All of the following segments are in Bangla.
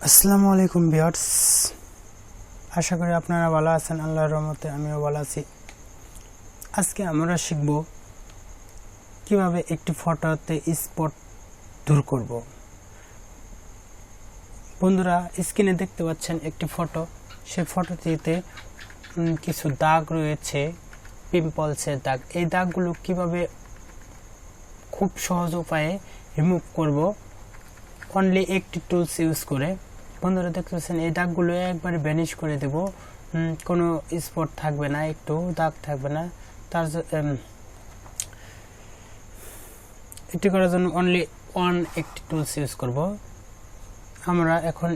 আসসালামু আলাইকুম ভিউয়ার্স, আশা করি আপনারা ভালো আছেন। আল্লাহর রহমতে আমিও ভালো আছি। আজকে আমরা শিখব কিভাবে একটি ফটোতে স্পট দূর করব। বন্ধুরা, স্ক্রিনে দেখতে পাচ্ছেন একটি ফটো। সেই ফটোটিতে কিছু দাগ রয়েছে, পিম্পলসের দাগ। এই দাগগুলো কিভাবে খুব সহজ উপায়ে রিমুভ করব অনলি একটি টুলস ইউজ করে। বন্ধুরা, দেখতে পাচ্ছেন এই দাগগুলো একবারে ভ্যানিশ করে দেব, কোনো স্পট থাকবে না, একটু দাগ থাকবে না। তার এটি করার জন্য অনলি একটি টুলস ইউজ করব। আমরা এখন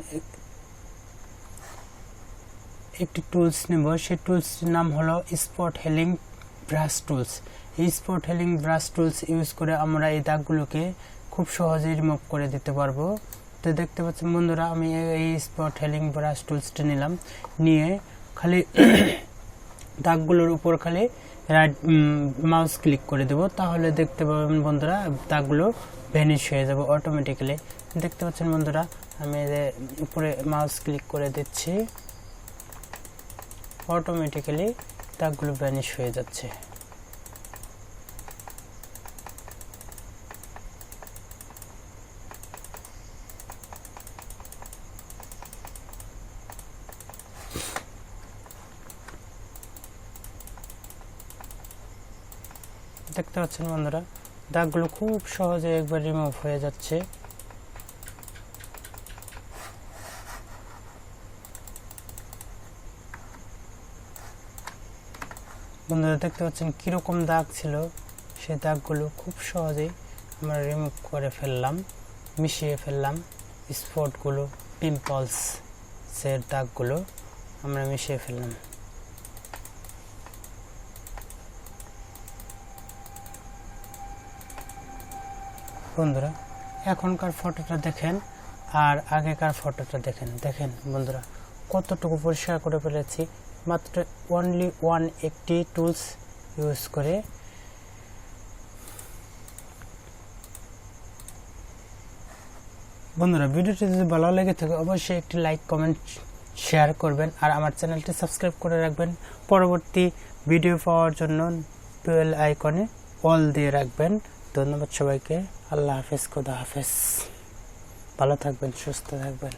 একটি টুলস নেব। সেই টুলসটির নাম হলো স্পট হেলিং ব্রাশ টুলস। এই spot healing brush tools use করে আমরা এই দাগগুলোকে খুব সহজেই রিমুভ করে দিতে পারবো। তো দেখতে পাচ্ছেন বন্ধুরা, আমি এই স্পট হেলিং ব্রাশ টুলসটি নিলাম, নিয়ে খালি দাগগুলোর উপর খালি রাইট মাউস ক্লিক করে দেব। তাহলে দেখতে পাবেন বন্ধুরা, দাগগুলো ভ্যানিশ হয়ে যাবে অটোমেটিক্যালি। দেখতে পাচ্ছেন বন্ধুরা, আমি উপরে মাউস ক্লিক করে দিচ্ছি, অটোমেটিক্যালি দাগগুলো ভ্যানিশ হয়ে যাচ্ছে। দেখতে পাচ্ছেন বন্ধুরা, দাগগুলো খুব সহজে একবার রিমুভ হয়ে যাচ্ছে। বন্ধুরা, দেখতে পাচ্ছেন কিরকম দাগ ছিল, সেই দাগগুলো খুব সহজেই আমরা রিমুভ করে ফেললাম, মিশিয়ে ফেললাম। স্পটগুলো, পিম্পলসের দাগগুলো আমরা মিশিয়ে ফেললাম। বন্ধুরা, এখনকার ফটোটা দেখেন আর আগেকার ফটোটা দেখেন। দেখেন বন্ধুরা, কতটুকু পরিষ্কার করে ফেলেছি মাত্র অনলি একটি টুলস ইউজ করে। বন্ধুরা, ভিডিওটি যদি ভালো লেগে থাকে অবশ্যই একটি লাইক, কমেন্ট, শেয়ার করবেন আর আমার চ্যানেলটি সাবস্ক্রাইব করে রাখবেন। পরবর্তী ভিডিও পাওয়ার জন্য বেল আইকনে অল দিয়ে রাখবেন। ধন্যবাদ সবাইকে। আল্লাহ হাফেজ, খোদা হাফেজ। ভালো থাকবেন, সুস্থ থাকবেন।